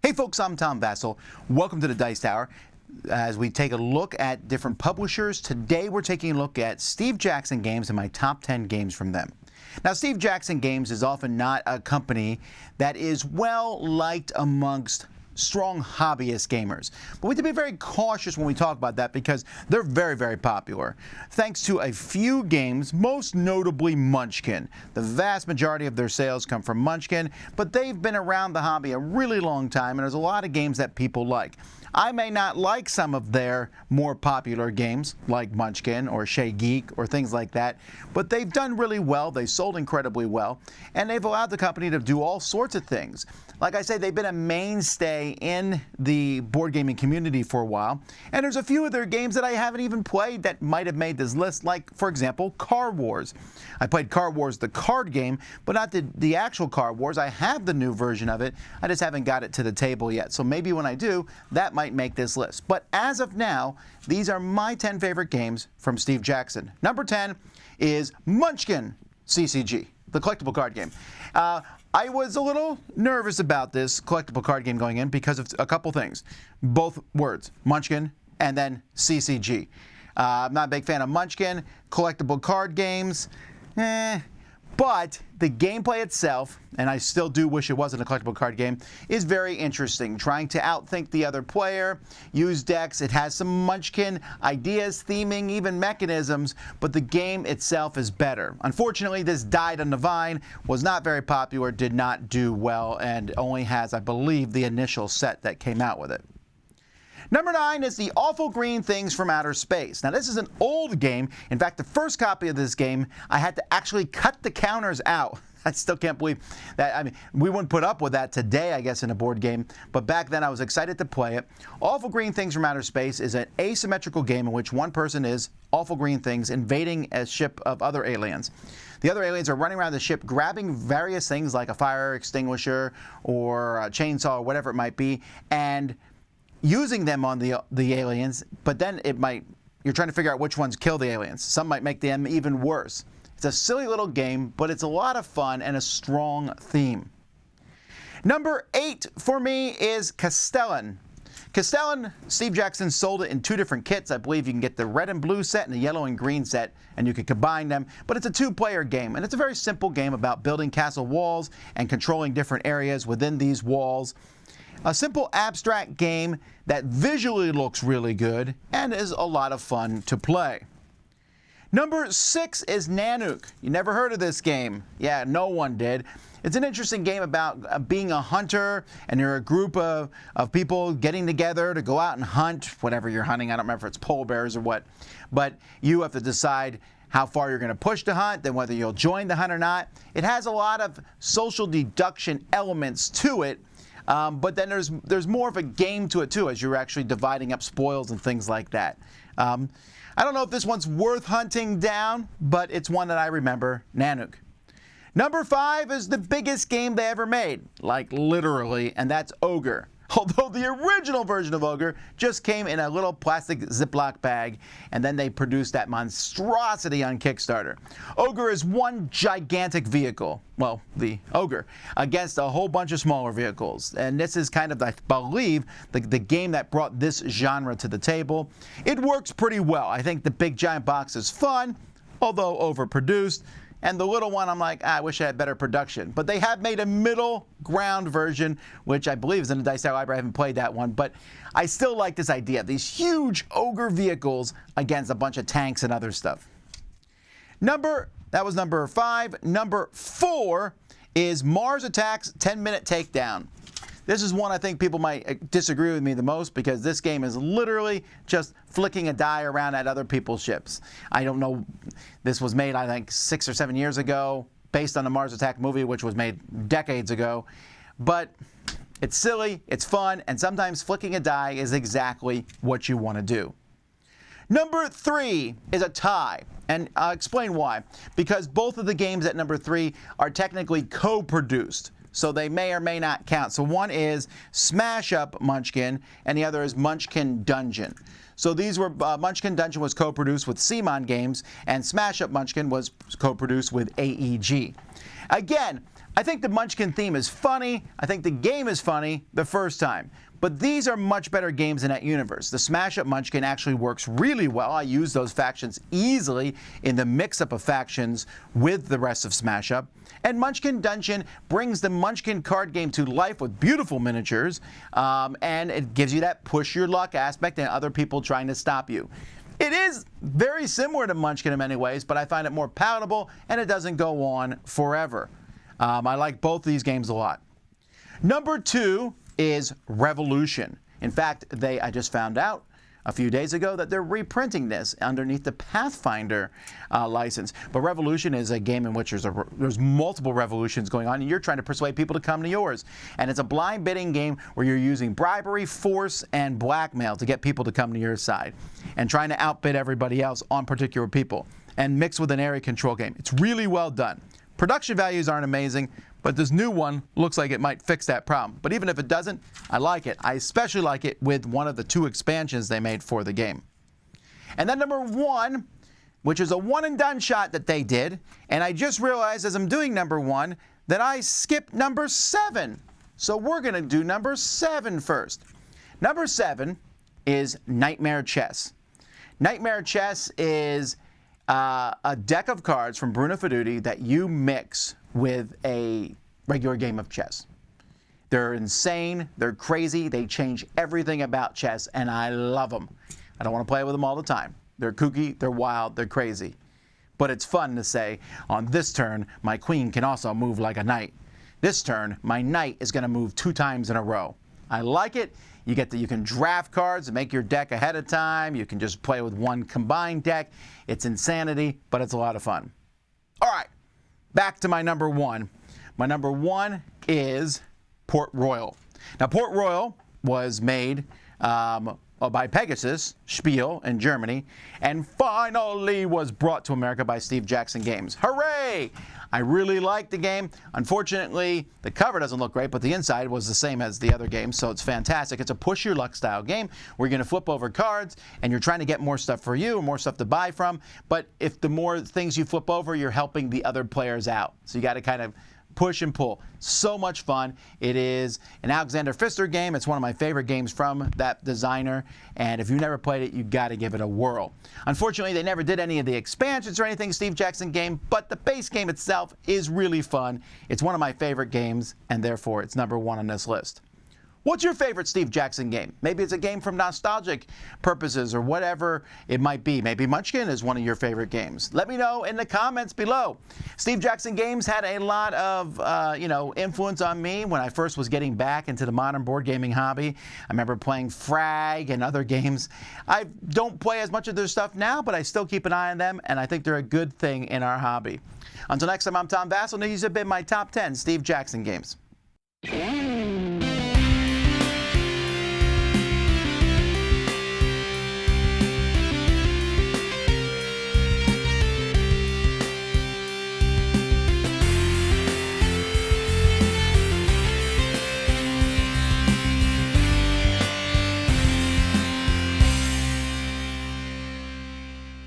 Hey folks, I'm Tom Vasel. Welcome to the Dice Tower. As we take a look at different publishers, today we're taking a look at Steve Jackson Games and my top 10 games from them. Now, Steve Jackson Games is often not a company that is well liked amongst strong hobbyist gamers. But we have to be very cautious when we talk about that because they're very, very popular. Thanks to a few games, most notably Munchkin. The vast majority of their sales come from Munchkin, but they've been around the hobby a really long time, and there's a lot of games that people like. I may not like some of their more popular games, like Munchkin or Shea Geek or things like that, but they've done really well, they've sold incredibly well, and they've allowed the company to do all sorts of things. Like I say, they've been a mainstay in the board gaming community for a while, and there's a few of their games that I haven't even played that might have made this list, like, for example, Card Wars. I played Card Wars, the card game, but not the actual Card Wars. I have the new version of it, I just haven't got it to the table yet, so maybe when I do, that might make this list. But as of now, these are my 10 favorite games from Steve Jackson. Number 10 is Munchkin CCG, the collectible card game. I was a little nervous about this collectible card game going in because of a couple things. Both words, Munchkin and then CCG. I'm not a big fan of Munchkin, collectible card games, but the gameplay itself, and I still do wish it wasn't a collectible card game, is very interesting. Trying to outthink the other player, use decks. It has some Munchkin ideas, theming, even mechanisms, but the game itself is better. Unfortunately, this died on the vine, was not very popular, did not do well, and only has, I believe, the initial set that came out with it. Number 9 is The Awful Green Things from Outer Space. Now, this is an old game. In fact, the first copy of this game, I had to actually cut the counters out. I still can't believe that. I mean, we wouldn't put up with that today, I guess, in a board game. But back then, I was excited to play it. Awful Green Things from Outer Space is an asymmetrical game in which one person is awful green things invading a ship of other aliens. The other aliens are running around the ship grabbing various things like a fire extinguisher or a chainsaw or whatever it might be, and using them on the aliens, but then you're trying to figure out which ones kill the aliens. Some might make them even worse. It's a silly little game, but it's a lot of fun and a strong theme. Number 8 for me is Castellan. Castellan, Steve Jackson sold it in 2 different kits. I believe you can get the red and blue set and the yellow and green set, and you can combine them. But it's a 2-player game, and it's a very simple game about building castle walls and controlling different areas within these walls. A simple abstract game that visually looks really good and is a lot of fun to play. Number 6 is Nanook. You never heard of this game? Yeah, no one did. It's an interesting game about being a hunter, and you're a group of people getting together to go out and hunt, whatever you're hunting. I don't remember if it's polar bears or what. But you have to decide how far you're going to push to hunt, then whether you'll join the hunt or not. It has a lot of social deduction elements to it. But then there's more of a game to it too, as you're actually dividing up spoils and things like that. I don't know if this one's worth hunting down, but it's one that I remember, Nanook. Number 5 is the biggest game they ever made, like literally, and that's Ogre. Although the original version of Ogre just came in a little plastic Ziploc bag, and then they produced that monstrosity on Kickstarter. Ogre is one gigantic vehicle, well, the Ogre, against a whole bunch of smaller vehicles. And this is kind of, I believe, the game that brought this genre to the table. It works pretty well. I think the big giant box is fun, although overproduced. And the little one, I'm like, I wish I had better production. But they have made a middle ground version, which I believe is in the Dice Tower Library. I haven't played that one. But I still like this idea. These huge ogre vehicles against a bunch of tanks and other stuff. That was number 5. Number 4 is Mars Attacks 10-Minute Takedown. This is one I think people might disagree with me the most because this game is literally just flicking a die around at other people's ships. I don't know, this was made I think 6 or 7 years ago based on the Mars Attack movie, which was made decades ago. But it's silly, it's fun, and sometimes flicking a die is exactly what you want to do. Number 3 is a tie, and I'll explain why. Because both of the games at number 3 are technically co-produced. So they may or may not count. So one is Smash Up Munchkin, and the other is Munchkin Dungeon. So these were, Munchkin Dungeon was co-produced with CMON Games, and Smash Up Munchkin was co-produced with AEG. Again, I think the Munchkin theme is funny. I think the game is funny the first time. But these are much better games in that universe. The Smash Up Munchkin actually works really well. I use those factions easily in the mix-up of factions with the rest of Smash Up. And Munchkin Dungeon brings the Munchkin card game to life with beautiful miniatures, and it gives you that push your luck aspect and other people trying to stop you. It is very similar to Munchkin in many ways, but I find it more palatable and it doesn't go on forever. I like both of these games a lot. Number 2 is Revolution. In fact, I just found out a few days ago that they're reprinting this underneath the Pathfinder license. But Revolution is a game in which there's multiple revolutions going on, and you're trying to persuade people to come to yours. And it's a blind bidding game where you're using bribery, force, and blackmail to get people to come to your side, and trying to outbid everybody else on particular people, and mixed with an area control game. It's really well done. Production values aren't amazing, but this new one looks like it might fix that problem. But even if it doesn't, I like it. I especially like it with one of the 2 expansions they made for the game. And then number 1, which is a one-and-done shot that they did, and I just realized as I'm doing number 1 that I skipped number 7. So we're going to do number 7 first. Number 7 is Nightmare Chess. Nightmare Chess is a deck of cards from Bruno Fedudi that you mix with a regular game of chess. They're insane, they're crazy, they change everything about chess, and I love them. I don't want to play with them all the time. They're kooky, they're wild, they're crazy. But it's fun to say, on this turn, my queen can also move like a knight. This turn, my knight is going to move 2 times in a row. I like it. You can draft cards and make your deck ahead of time. You can just play with one combined deck. It's insanity, but it's a lot of fun. All right, back to my number 1. My number 1 is Port Royal. Now, Port Royal was made by Pegasus Spiel in Germany, and finally was brought to America by Steve Jackson Games. Hooray! I really like the game. Unfortunately, the cover doesn't look great, but the inside was the same as the other games, so it's fantastic. It's a push your luck style game where you're going to flip over cards and you're trying to get more stuff for you, more stuff to buy from. But if the more things you flip over, you're helping the other players out. So you got to kind of push and pull. So much fun. It is an Alexander Pfister game. It's one of my favorite games from that designer, and if you've never played it, you got to give it a whirl. Unfortunately, they never did any of the expansions or anything Steve Jackson game, but the base game itself is really fun. It's one of my favorite games, and therefore it's number 1 on this list. What's your favorite Steve Jackson game? Maybe it's a game from nostalgic purposes or whatever it might be. Maybe Munchkin is one of your favorite games. Let me know in the comments below. Steve Jackson Games had a lot of influence on me when I first was getting back into the modern board gaming hobby. I remember playing Frag and other games. I don't play as much of their stuff now, but I still keep an eye on them, and I think they're a good thing in our hobby. Until next time, I'm Tom Vasel, and these have been my top 10 Steve Jackson games.